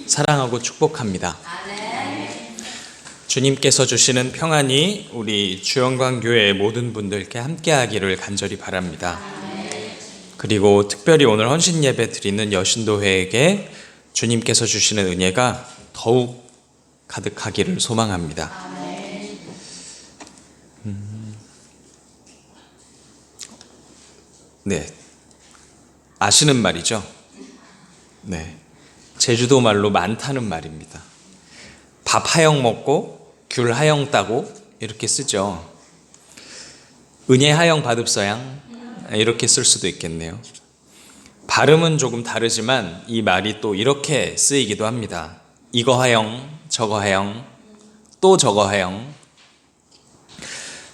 사랑하고 축복합니다. 주님께서 주시는 평안이 우리 주영광교회 모든 분들께 함께하기를 간절히 바랍니다. 그리고 특별히 오늘 헌신 예배 드리는 여신도회에게 주님께서 주시는 은혜가 더욱 가득하기를 소망합니다. 네, 아시는 말이죠? 네, 제주도 말로 많다는 말입니다. 밥 하영 먹고 귤 하영 따고 이렇게 쓰죠. 은혜 하영 받읍서양 이렇게 쓸 수도 있겠네요. 발음은 조금 다르지만 이 말이 또 이렇게 쓰이기도 합니다. 이거 하영, 저거 하영, 또 저거 하영.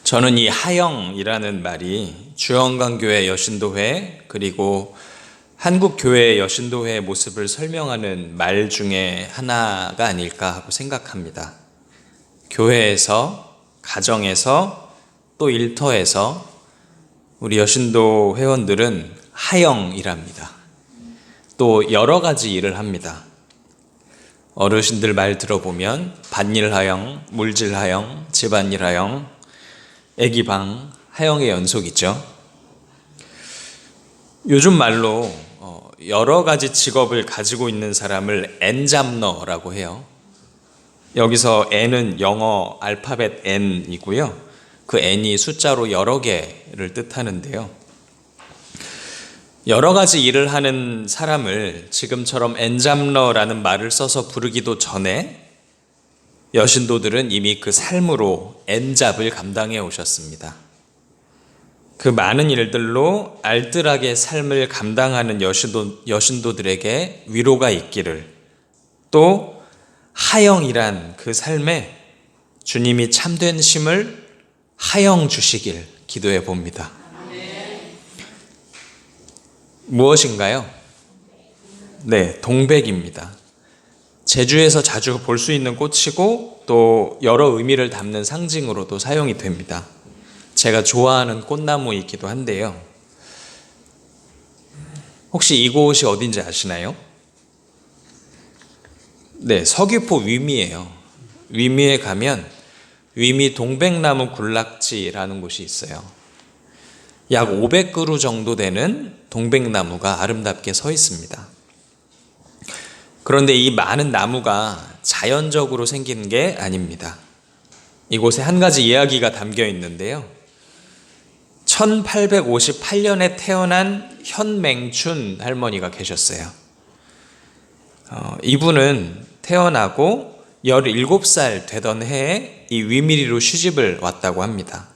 저는 이 하영이라는 말이 주영광교회 여신도회 그리고 한국교회 여신도회의 모습을 설명하는 말 중에 하나가 아닐까 하고 생각합니다. 교회에서, 가정에서, 또 일터에서 우리 여신도 회원들은 하영이랍니다. 또 여러 가지 일을 합니다. 어르신들 말 들어보면 밭일 하영, 물질 하영, 집안일 하영, 애기방 하영의 연속이죠. 요즘 말로 여러 가지 직업을 가지고 있는 사람을 N잡러라고 해요. 여기서 N은 영어 알파벳 N이고요. 그 N이 숫자로 여러 개를 뜻하는데요. 여러 가지 일을 하는 사람을 지금처럼 N잡러라는 말을 써서 부르기도 전에 여신도들은 이미 그 삶으로 N잡을 감당해 오셨습니다. 그 많은 일들로 알뜰하게 삶을 감당하는 여신도들에게 위로가 있기를, 또 하영이란 그 삶에 주님이 참된 쉼을 하영 주시길 기도해 봅니다. 무엇인가요? 네, 동백입니다. 제주에서 자주 볼 수 있는 꽃이고 또 여러 의미를 담는 상징으로도 사용이 됩니다. 제가 좋아하는 꽃나무이기도 한데요. 혹시 이곳이 어딘지 아시나요? 네, 서귀포 위미예요. 위미에 가면 위미 동백나무 군락지라는 곳이 있어요. 약 500그루 정도 되는 동백나무가 아름답게 서 있습니다. 그런데 이 많은 나무가 자연적으로 생긴 게 아닙니다. 이곳에 한 가지 이야기가 담겨 있는데요. 1858년에 태어난 현맹춘 할머니가 계셨어요. 이분은 태어나고 17살 되던 해에 이 위미리로 시집을 왔다고 합니다.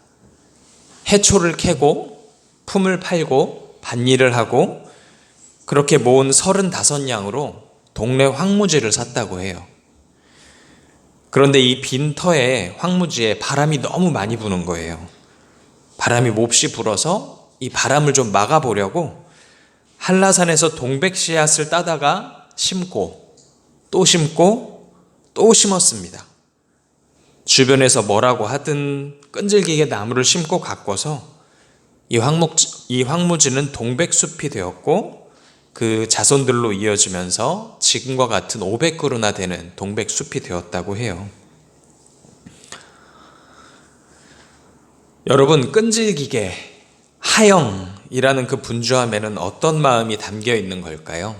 해초를 캐고 품을 팔고 밭일을 하고 그렇게 모은 35냥으로 동네 황무지를 샀다고 해요. 그런데 이 빈터에 황무지에 바람이 너무 많이 부는 거예요. 바람이 몹시 불어서 이 바람을 좀 막아보려고 한라산에서 동백 씨앗을 따다가 심고 또 심고 또 심었습니다. 주변에서 뭐라고 하든 끈질기게 나무를 심고 가꿔서 이 황무지는 동백숲이 되었고 그 자손들로 이어지면서 지금과 같은 500그루나 되는 동백숲이 되었다고 해요. 여러분, 끈질기게 하영이라는 그 분주함에는 어떤 마음이 담겨 있는 걸까요?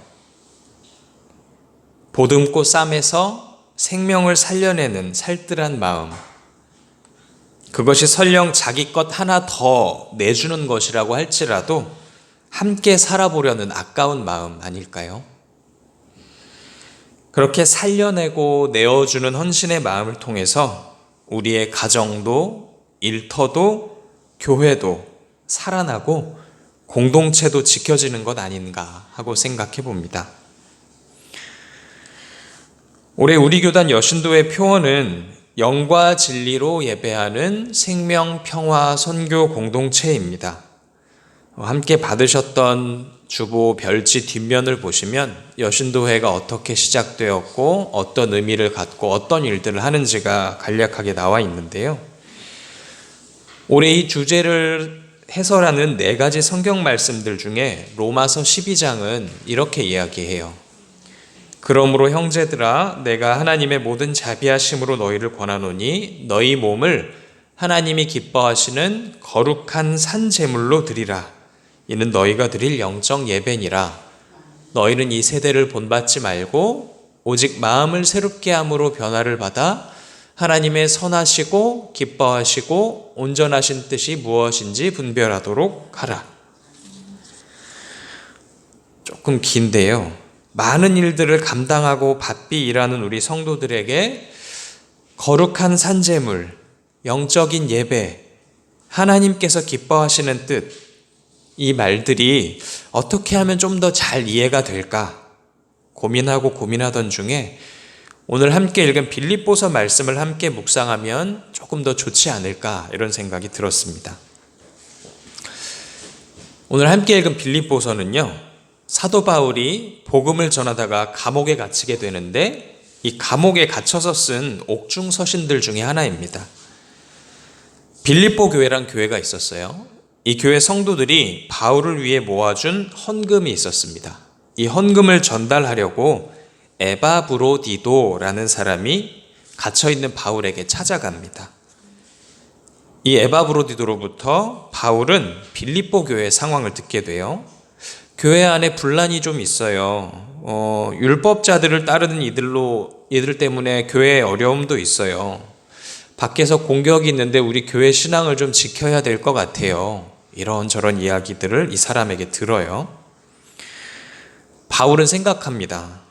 보듬고 쌈에서 생명을 살려내는 살뜰한 마음, 그것이 설령 자기 것 하나 더 내주는 것이라고 할지라도 함께 살아보려는 아까운 마음 아닐까요? 그렇게 살려내고 내어주는 헌신의 마음을 통해서 우리의 가정도, 일터도, 교회도 살아나고 공동체도 지켜지는 것 아닌가 하고 생각해 봅니다. 올해 우리 교단 여신도의 표어는 영과 진리로 예배하는 생명, 평화, 선교 공동체입니다. 함께 받으셨던 주보 별지 뒷면을 보시면 여신도회가 어떻게 시작되었고 어떤 의미를 갖고 어떤 일들을 하는지가 간략하게 나와 있는데요. 올해 이 주제를 해설하는 4가지 성경 말씀들 중에 로마서 12장은 이렇게 이야기해요. 그러므로 형제들아 내가 하나님의 모든 자비하심으로 너희를 권하노니 너희 몸을 하나님이 기뻐하시는 거룩한 산 제물로 드리라. 이는 너희가 드릴 영적 예배니라. 너희는 이 세대를 본받지 말고 오직 마음을 새롭게 함으로 변화를 받아 하나님의 선하시고 기뻐하시고 온전하신 뜻이 무엇인지 분별하도록 하라. 조금 긴데요. 많은 일들을 감당하고 바삐 일하는 우리 성도들에게 거룩한 산제물, 영적인 예배, 하나님께서 기뻐하시는 뜻, 이 말들이 어떻게 하면 좀 더 잘 이해가 될까 고민하던 중에 오늘 함께 읽은 빌립보서 말씀을 함께 묵상하면 조금 더 좋지 않을까 이런 생각이 들었습니다. 오늘 함께 읽은 빌립보서는요, 사도 바울이 복음을 전하다가 감옥에 갇히게 되는데 이 감옥에 갇혀서 쓴 옥중 서신들 중에 하나입니다. 빌립보 교회란 교회가 있었어요. 이 교회 성도들이 바울을 위해 모아준 헌금이 있었습니다. 이 헌금을 전달하려고 에바브로디도라는 사람이 갇혀있는 바울에게 찾아갑니다. 이 에바브로디도로부터 바울은 빌립보 교회의 상황을 듣게 돼요. 교회 안에 분란이 좀 있어요. 율법자들을 따르는 이들 때문에 교회에 어려움도 있어요. 밖에서 공격이 있는데 우리 교회 신앙을 좀 지켜야 될 것 같아요. 이런저런 이야기들을 이 사람에게 들어요. 바울은 생각합니다.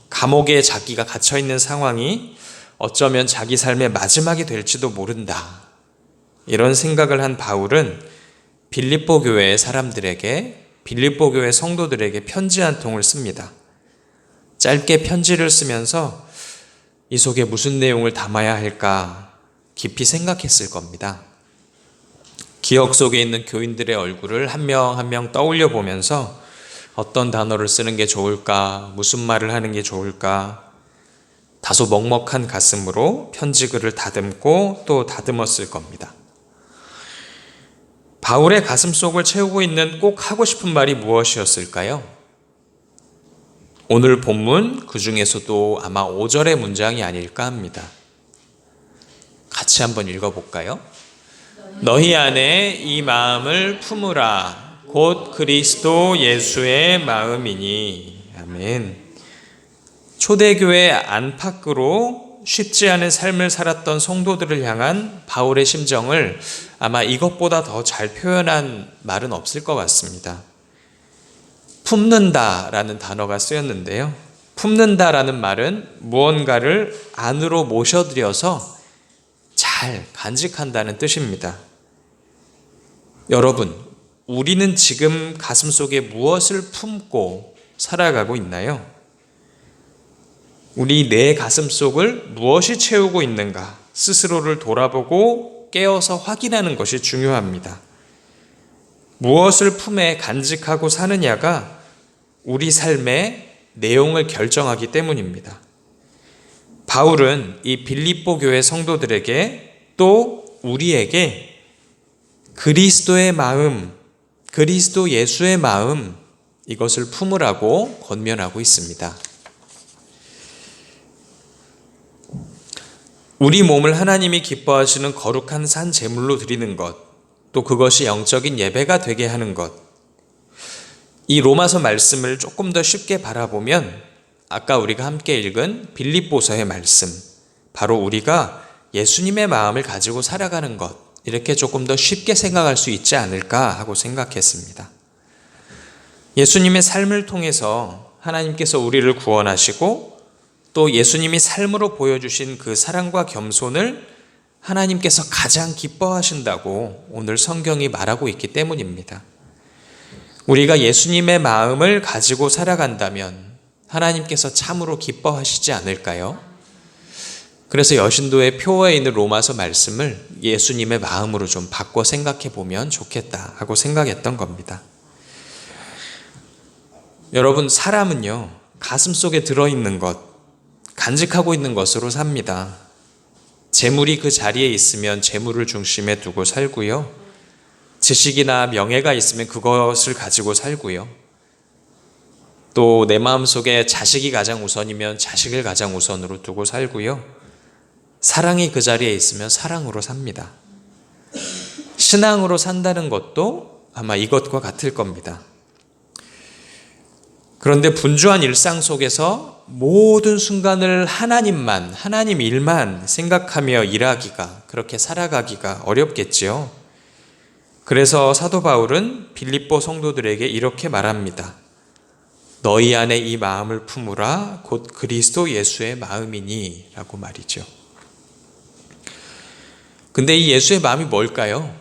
감옥에 자기가 갇혀있는 상황이 어쩌면 자기 삶의 마지막이 될지도 모른다. 이런 생각을 한 바울은 빌립보 교회의 사람들에게, 빌립보 교회 성도들에게 편지 한 통을 씁니다. 짧게 편지를 쓰면서 이 속에 무슨 내용을 담아야 할까 깊이 생각했을 겁니다. 기억 속에 있는 교인들의 얼굴을 한 명 한 명 떠올려 보면서 어떤 단어를 쓰는 게 좋을까, 무슨 말을 하는 게 좋을까, 다소 먹먹한 가슴으로 편지글을 다듬고 또 다듬었을 겁니다. 바울의 가슴속을 채우고 있는 꼭 하고 싶은 말이 무엇이었을까요? 오늘 본문 그 중에서도 아마 5절의 문장이 아닐까 합니다. 같이 한번 읽어볼까요? 너희 안에 이 마음을 품으라. 곧 그리스도 예수의 마음이니. 아멘. 초대교회 안팎으로 쉽지 않은 삶을 살았던 성도들을 향한 바울의 심정을 아마 이것보다 더 잘 표현한 말은 없을 것 같습니다. 품는다라는 단어가 쓰였는데요. 품는다라는 말은 무언가를 안으로 모셔들여서 잘 간직한다는 뜻입니다. 여러분, 우리는 지금 가슴속에 무엇을 품고 살아가고 있나요? 우리 내 가슴속을 무엇이 채우고 있는가 스스로를 돌아보고 깨어서 확인하는 것이 중요합니다. 무엇을 품에 간직하고 사느냐가 우리 삶의 내용을 결정하기 때문입니다. 바울은 이 빌립보 교회 성도들에게 또 우리에게 그리스도의 마음, 그리스도 예수의 마음, 이것을 품으라고 권면하고 있습니다. 우리 몸을 하나님이 기뻐하시는 거룩한 산 제물로 드리는 것, 또 그것이 영적인 예배가 되게 하는 것, 이 로마서 말씀을 조금 더 쉽게 바라보면 아까 우리가 함께 읽은 빌립보서의 말씀, 바로 우리가 예수님의 마음을 가지고 살아가는 것, 이렇게 조금 더 쉽게 생각할 수 있지 않을까 하고 생각했습니다. 예수님의 삶을 통해서 하나님께서 우리를 구원하시고 또 예수님이 삶으로 보여주신 그 사랑과 겸손을 하나님께서 가장 기뻐하신다고 오늘 성경이 말하고 있기 때문입니다. 우리가 예수님의 마음을 가지고 살아간다면 하나님께서 참으로 기뻐하시지 않을까요? 그래서 여신도의 표어에 있는 로마서 말씀을 예수님의 마음으로 좀 바꿔 생각해 보면 좋겠다 하고 생각했던 겁니다. 여러분, 사람은요, 가슴속에 들어있는 것, 간직하고 있는 것으로 삽니다. 재물이 그 자리에 있으면 재물을 중심에 두고 살고요. 지식이나 명예가 있으면 그것을 가지고 살고요. 또 내 마음속에 자식이 가장 우선이면 자식을 가장 우선으로 두고 살고요. 사랑이 그 자리에 있으면 사랑으로 삽니다. 신앙으로 산다는 것도 아마 이것과 같을 겁니다. 그런데 분주한 일상 속에서 모든 순간을 하나님 일만 생각하며 일하기가, 그렇게 살아가기가 어렵겠지요. 그래서 사도 바울은 빌립보 성도들에게 이렇게 말합니다. 너희 안에 이 마음을 품으라 곧 그리스도 예수의 마음이니 라고 말이죠. 근데 이 예수의 마음이 뭘까요?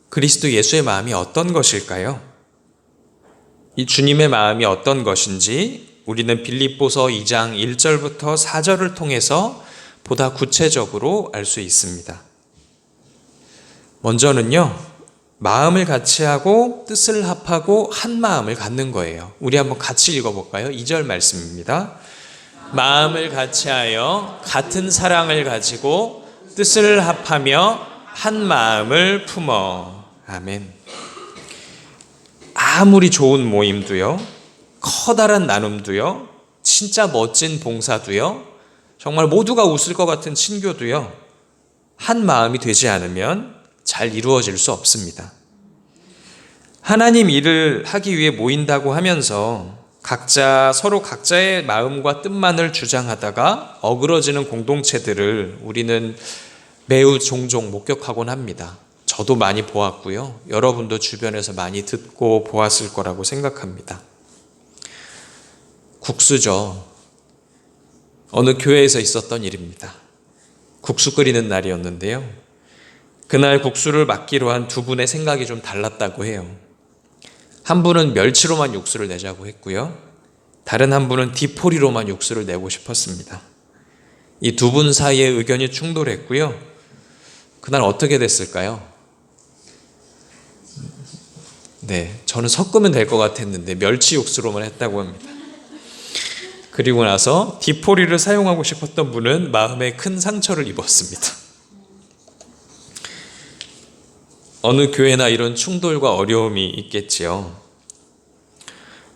그리스도 예수의 마음이 어떤 것일까요? 이 주님의 마음이 어떤 것인지 우리는 빌립보서 2장 1절부터 4절을 통해서 보다 구체적으로 알 수 있습니다. 먼저는요, 마음을 같이 하고 뜻을 합하고 한 마음을 갖는 거예요. 우리 한번 같이 읽어볼까요? 2절 말씀입니다. 마음을 같이 하여 같은 사랑을 가지고 뜻을 합하며 한 마음을 품어. 아멘. 아무리 좋은 모임도요, 커다란 나눔도요, 진짜 멋진 봉사도요, 정말 모두가 웃을 것 같은 친교도요, 한 마음이 되지 않으면 잘 이루어질 수 없습니다. 하나님 일을 하기 위해 모인다고 하면서 서로 각자의 마음과 뜻만을 주장하다가 어그러지는 공동체들을 우리는 매우 종종 목격하곤 합니다. 저도 많이 보았고요. 여러분도 주변에서 많이 듣고 보았을 거라고 생각합니다. 국수죠. 어느 교회에서 있었던 일입니다. 국수 끓이는 날이었는데요. 그날 국수를 맡기로 한 두 분의 생각이 좀 달랐다고 해요. 한 분은 멸치로만 육수를 내자고 했고요. 다른 한 분은 디포리로만 육수를 내고 싶었습니다. 이 두 분 사이에 의견이 충돌했고요. 그날 어떻게 됐을까요? 네, 저는 섞으면 될 것 같았는데 멸치 육수로만 했다고 합니다. 그리고 나서 디포리를 사용하고 싶었던 분은 마음에 큰 상처를 입었습니다. 어느 교회나 이런 충돌과 어려움이 있겠지요.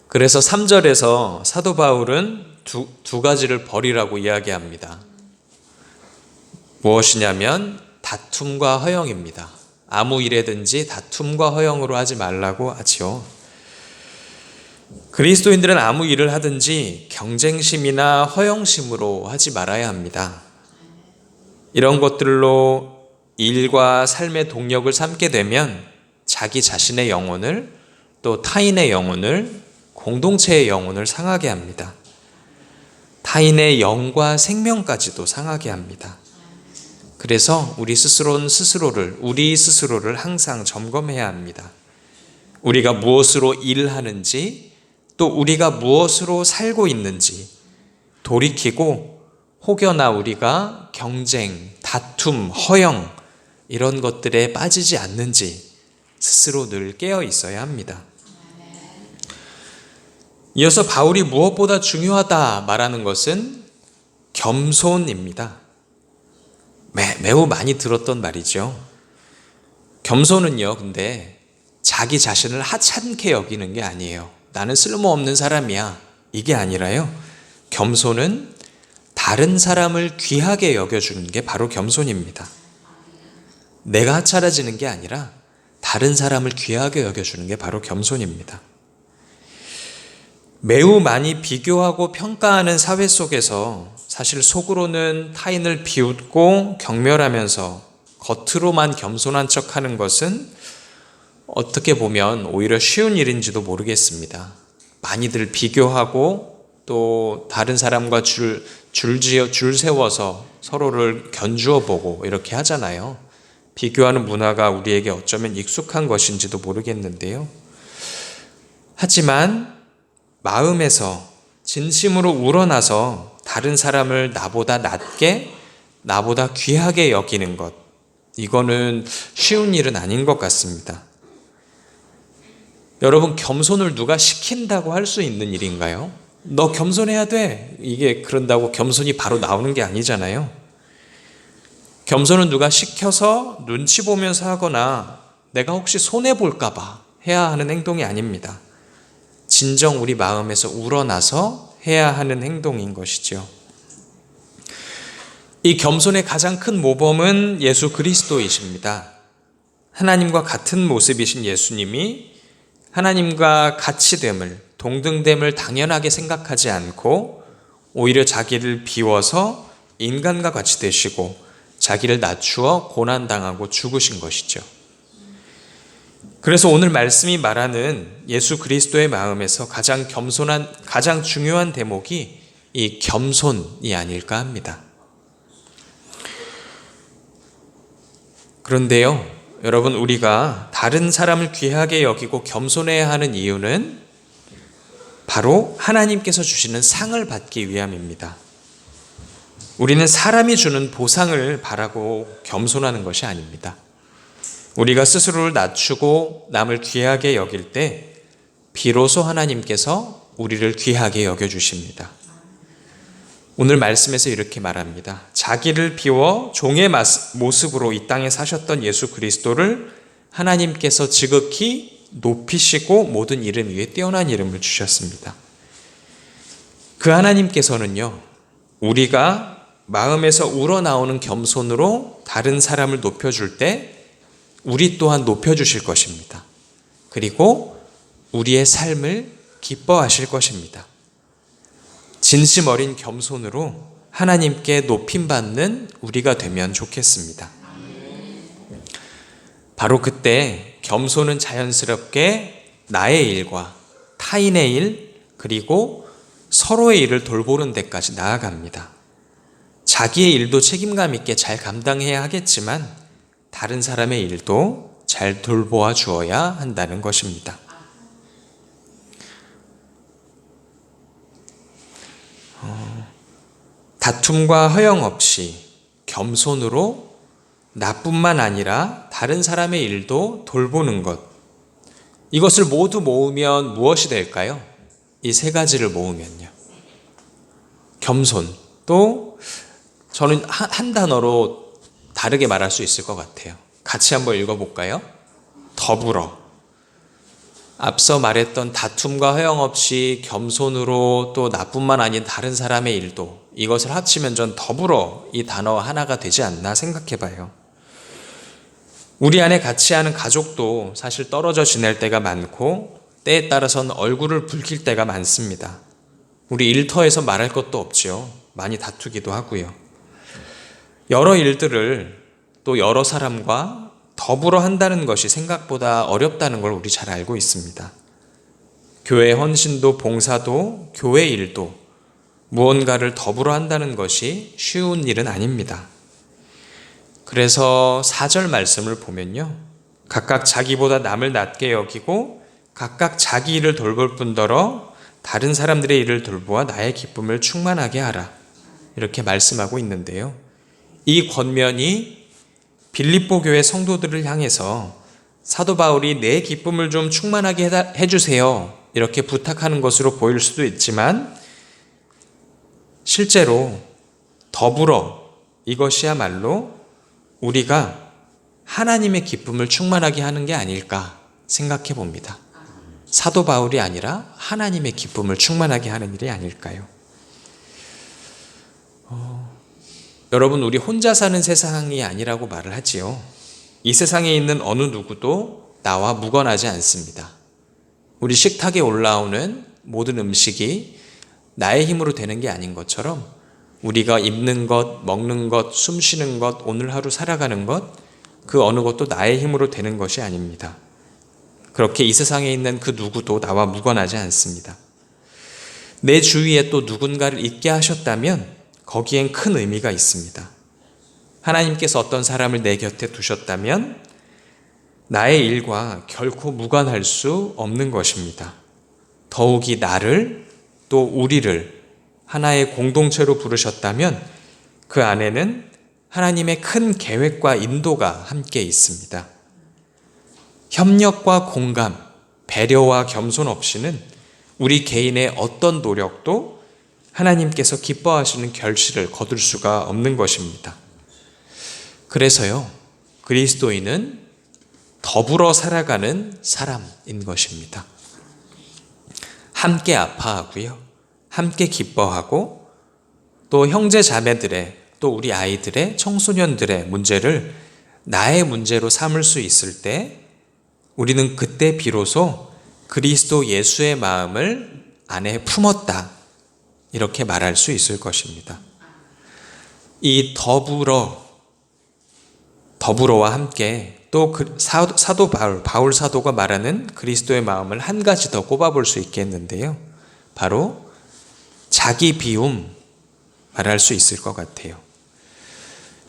그래서 3절에서 사도 바울은 두 가지를 버리라고 이야기합니다. 무엇이냐면 다툼과 허영입니다. 아무 일에든지 다툼과 허영으로 하지 말라고 하지요. 그리스도인들은 아무 일을 하든지 경쟁심이나 허영심으로 하지 말아야 합니다. 이런 것들로 일과 삶의 동력을 삼게 되면 자기 자신의 영혼을, 또 타인의 영혼을, 공동체의 영혼을 상하게 합니다. 타인의 영과 생명까지도 상하게 합니다. 그래서 우리 스스로를 항상 점검해야 합니다. 우리가 무엇으로 일하는지, 또 우리가 무엇으로 살고 있는지 돌이키고, 혹여나 우리가 경쟁, 다툼, 허영 이런 것들에 빠지지 않는지 스스로 늘 깨어 있어야 합니다. 이어서 바울이 무엇보다 중요하다 말하는 것은 겸손입니다. 매우 많이 들었던 말이죠. 겸손은요, 근데 자기 자신을 하찮게 여기는 게 아니에요. 나는 쓸모없는 사람이야, 이게 아니라요. 겸손은 다른 사람을 귀하게 여겨주는 게 바로 겸손입니다. 내가 하찮아지는 게 아니라 다른 사람을 귀하게 여겨주는 게 바로 겸손입니다. 매우 많이 비교하고 평가하는 사회 속에서 사실 속으로는 타인을 비웃고 경멸하면서 겉으로만 겸손한 척하는 것은 어떻게 보면 오히려 쉬운 일인지도 모르겠습니다. 많이들 비교하고 또 다른 사람과 줄 세워서 서로를 견주어 보고 이렇게 하잖아요. 비교하는 문화가 우리에게 어쩌면 익숙한 것인지도 모르겠는데요. 하지만 마음에서 진심으로 우러나서 다른 사람을 나보다 낮게, 나보다 귀하게 여기는 것, 이거는 쉬운 일은 아닌 것 같습니다. 여러분, 겸손을 누가 시킨다고 할 수 있는 일인가요? 너 겸손해야 돼, 이게 그런다고 겸손이 바로 나오는 게 아니잖아요. 겸손은 누가 시켜서 눈치 보면서 하거나 내가 혹시 손해볼까 봐 해야 하는 행동이 아닙니다. 진정 우리 마음에서 우러나서 해야 하는 행동인 것이죠. 이 겸손의 가장 큰 모범은 예수 그리스도이십니다. 하나님과 같은 모습이신 예수님이 하나님과 같이 됨을, 동등됨을 당연하게 생각하지 않고 오히려 자기를 비워서 인간과 같이 되시고 자기를 낮추어 고난당하고 죽으신 것이죠. 그래서 오늘 말씀이 말하는 예수 그리스도의 마음에서 가장 겸손한, 가장 중요한 대목이 이 겸손이 아닐까 합니다. 그런데요, 여러분, 우리가 다른 사람을 귀하게 여기고 겸손해야 하는 이유는 바로 하나님께서 주시는 상을 받기 위함입니다. 우리는 사람이 주는 보상을 바라고 겸손하는 것이 아닙니다. 우리가 스스로를 낮추고 남을 귀하게 여길 때 비로소 하나님께서 우리를 귀하게 여겨주십니다. 오늘 말씀에서 이렇게 말합니다. 자기를 비워 종의 모습으로 이 땅에 사셨던 예수 그리스도를 하나님께서 지극히 높이시고 모든 이름 위에 뛰어난 이름을 주셨습니다. 그 하나님께서는요, 우리가 마음에서 우러나오는 겸손으로 다른 사람을 높여줄 때 우리 또한 높여주실 것입니다. 그리고 우리의 삶을 기뻐하실 것입니다. 진심 어린 겸손으로 하나님께 높임받는 우리가 되면 좋겠습니다. 바로 그때 겸손은 자연스럽게 나의 일과 타인의 일, 그리고 서로의 일을 돌보는 데까지 나아갑니다. 자기의 일도 책임감 있게 잘 감당해야 하겠지만 다른 사람의 일도 잘 돌보아 주어야 한다는 것입니다. 다툼과 허영 없이 겸손으로 나뿐만 아니라 다른 사람의 일도 돌보는 것, 이것을 모두 모으면 무엇이 될까요? 이 세 가지를 모으면요, 겸손, 또 저는 한 단어로 다르게 말할 수 있을 것 같아요. 같이 한번 읽어볼까요? 더불어. 앞서 말했던 다툼과 허영 없이 겸손으로 또 나뿐만 아닌 다른 사람의 일도, 이것을 합치면 전 더불어 이 단어 하나가 되지 않나 생각해 봐요. 우리 안에 같이 하는 가족도 사실 떨어져 지낼 때가 많고 때에 따라서는 얼굴을 붉힐 때가 많습니다. 우리 일터에서 말할 것도 없죠. 많이 다투기도 하고요. 여러 일들을 또 여러 사람과 더불어 한다는 것이 생각보다 어렵다는 걸 우리 잘 알고 있습니다. 교회 헌신도 봉사도 교회 일도 무언가를 더불어 한다는 것이 쉬운 일은 아닙니다. 그래서 4절 말씀을 보면요, 각각 자기보다 남을 낮게 여기고 각각 자기 일을 돌볼 뿐더러 다른 사람들의 일을 돌보아 나의 기쁨을 충만하게 하라, 이렇게 말씀하고 있는데요, 이 권면이 빌립보 교회 성도들을 향해서 사도 바울이 내 기쁨을 좀 충만하게 해주세요, 이렇게 부탁하는 것으로 보일 수도 있지만 실제로 더불어, 이것이야말로 우리가 하나님의 기쁨을 충만하게 하는 게 아닐까 생각해 봅니다. 사도 바울이 아니라 하나님의 기쁨을 충만하게 하는 일이 아닐까요? 여러분, 우리 혼자 사는 세상이 아니라고 말을 하지요. 이 세상에 있는 어느 누구도 나와 무관하지 않습니다. 우리 식탁에 올라오는 모든 음식이 나의 힘으로 되는 게 아닌 것처럼 우리가 입는 것, 먹는 것, 숨 쉬는 것, 오늘 하루 살아가는 것, 그 어느 것도 나의 힘으로 되는 것이 아닙니다. 그렇게 이 세상에 있는 그 누구도 나와 무관하지 않습니다. 내 주위에 또 누군가를 있게 하셨다면 거기엔 큰 의미가 있습니다. 하나님께서 어떤 사람을 내 곁에 두셨다면 나의 일과 결코 무관할 수 없는 것입니다. 더욱이 나를, 또 우리를 하나의 공동체로 부르셨다면 그 안에는 하나님의 큰 계획과 인도가 함께 있습니다. 협력과 공감, 배려와 겸손 없이는 우리 개인의 어떤 노력도 하나님께서 기뻐하시는 결실을 거둘 수가 없는 것입니다. 그래서요, 그리스도인은 더불어 살아가는 사람인 것입니다. 함께 아파하고요. 함께 기뻐하고 또 형제 자매들의 또 우리 아이들의 청소년들의 문제를 나의 문제로 삼을 수 있을 때 우리는 그때 비로소 그리스도 예수의 마음을 안에 품었다. 이렇게 말할 수 있을 것입니다. 이 더불어와 함께 또 사도 바울 사도가 말하는 그리스도의 마음을 한 가지 더 꼽아볼 수 있겠는데요. 바로 자기 비움 말할 수 있을 것 같아요.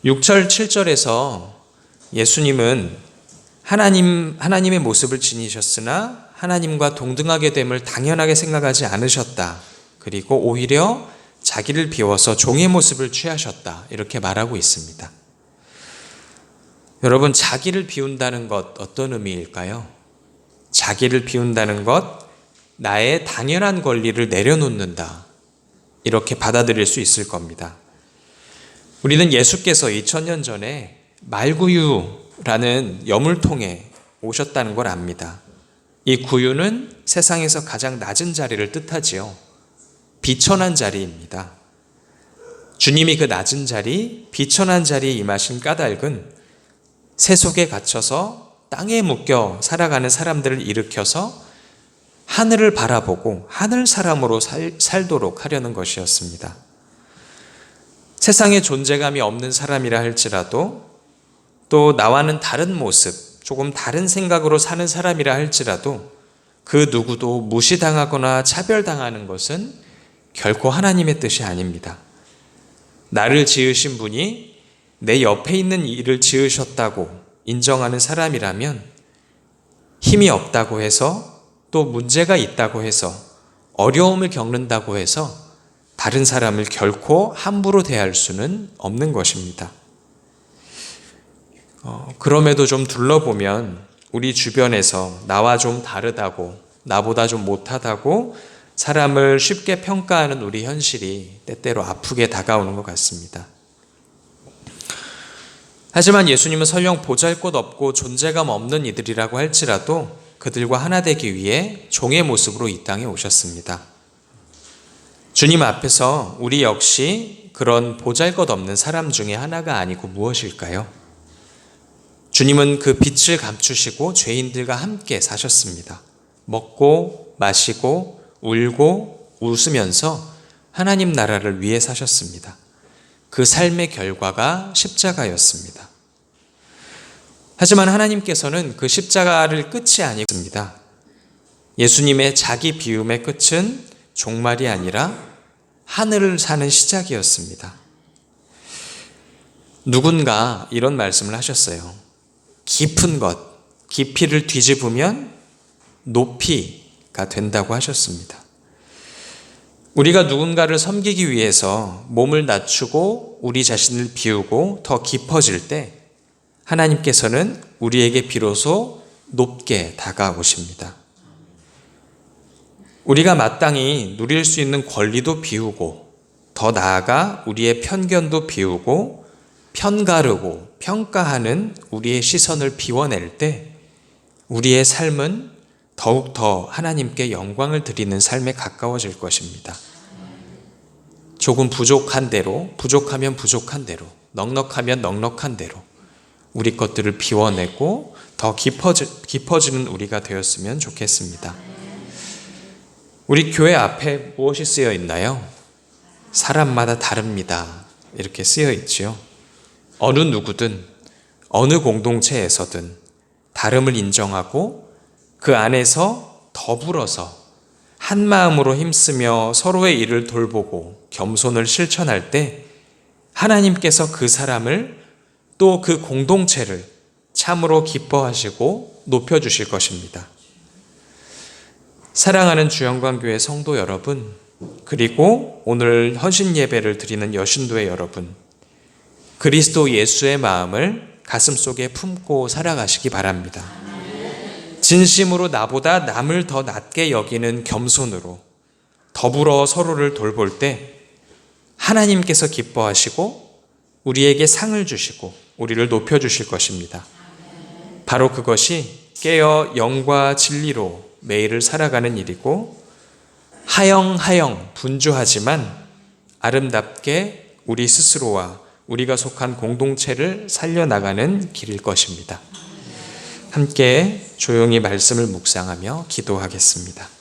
6절 7절에서 예수님은 하나님의 모습을 지니셨으나 하나님과 동등하게 됨을 당연하게 생각하지 않으셨다. 그리고 오히려 자기를 비워서 종의 모습을 취하셨다. 이렇게 말하고 있습니다. 여러분, 자기를 비운다는 것 어떤 의미일까요? 자기를 비운다는 것, 나의 당연한 권리를 내려놓는다. 이렇게 받아들일 수 있을 겁니다. 우리는 예수께서 2000년 전에 말구유라는 여물통에 오셨다는 걸 압니다. 이 구유는 세상에서 가장 낮은 자리를 뜻하지요. 비천한 자리입니다. 주님이 그 낮은 자리, 비천한 자리에 임하신 까닭은 세속에 갇혀서 땅에 묶여 살아가는 사람들을 일으켜서 하늘을 바라보고 하늘 사람으로 살도록 하려는 것이었습니다. 세상에 존재감이 없는 사람이라 할지라도 또 나와는 다른 모습, 조금 다른 생각으로 사는 사람이라 할지라도 그 누구도 무시당하거나 차별당하는 것은 결코 하나님의 뜻이 아닙니다. 나를 지으신 분이 내 옆에 있는 일을 지으셨다고 인정하는 사람이라면 힘이 없다고 해서 또 문제가 있다고 해서 어려움을 겪는다고 해서 다른 사람을 결코 함부로 대할 수는 없는 것입니다. 그럼에도 좀 둘러보면 우리 주변에서 나와 좀 다르다고, 나보다 좀 못하다고 사람을 쉽게 평가하는 우리 현실이 때때로 아프게 다가오는 것 같습니다. 하지만 예수님은 설령 보잘것없고 존재감 없는 이들이라고 할지라도 그들과 하나 되기 위해 종의 모습으로 이 땅에 오셨습니다. 주님 앞에서 우리 역시 그런 보잘것없는 사람 중에 하나가 아니고 무엇일까요? 주님은 그 빛을 감추시고 죄인들과 함께 사셨습니다. 먹고 마시고 울고 웃으면서 하나님 나라를 위해 사셨습니다. 그 삶의 결과가 십자가였습니다. 하지만 하나님께서는 그 십자가를 끝이 아니었습니다. 예수님의 자기 비움의 끝은 종말이 아니라 하늘을 사는 시작이었습니다. 누군가 이런 말씀을 하셨어요. 깊은 것, 깊이를 뒤집으면 높이가 된다고 하셨습니다. 우리가 누군가를 섬기기 위해서 몸을 낮추고 우리 자신을 비우고 더 깊어질 때 하나님께서는 우리에게 비로소 높게 다가오십니다. 우리가 마땅히 누릴 수 있는 권리도 비우고 더 나아가 우리의 편견도 비우고 편가르고 평가하는 우리의 시선을 비워낼 때 우리의 삶은 더욱더 하나님께 영광을 드리는 삶에 가까워질 것입니다. 조금 부족한 대로, 부족하면 부족한 대로, 넉넉하면 넉넉한 대로 우리 것들을 비워내고 더 깊어지는 우리가 되었으면 좋겠습니다. 우리 교회 앞에 무엇이 쓰여 있나요? 사람마다 다릅니다. 이렇게 쓰여 있지요. 어느 누구든 어느 공동체에서든 다름을 인정하고 그 안에서 더불어서 한 마음으로 힘쓰며 서로의 일을 돌보고 겸손을 실천할 때 하나님께서 그 사람을 또 그 공동체를 참으로 기뻐하시고 높여주실 것입니다. 사랑하는 주영광교회 성도 여러분, 그리고 오늘 헌신 예배를 드리는 여신도의 여러분, 그리스도 예수의 마음을 가슴속에 품고 살아가시기 바랍니다. 진심으로 나보다 남을 더 낮게 여기는 겸손으로 더불어 서로를 돌볼 때 하나님께서 기뻐하시고 우리에게 상을 주시고 우리를 높여주실 것입니다. 바로 그것이 깨어 영과 진리로 매일을 살아가는 일이고 하영하영 분주하지만 아름답게 우리 스스로와 우리가 속한 공동체를 살려나가는 길일 것입니다. 함께 조용히 말씀을 묵상하며 기도하겠습니다.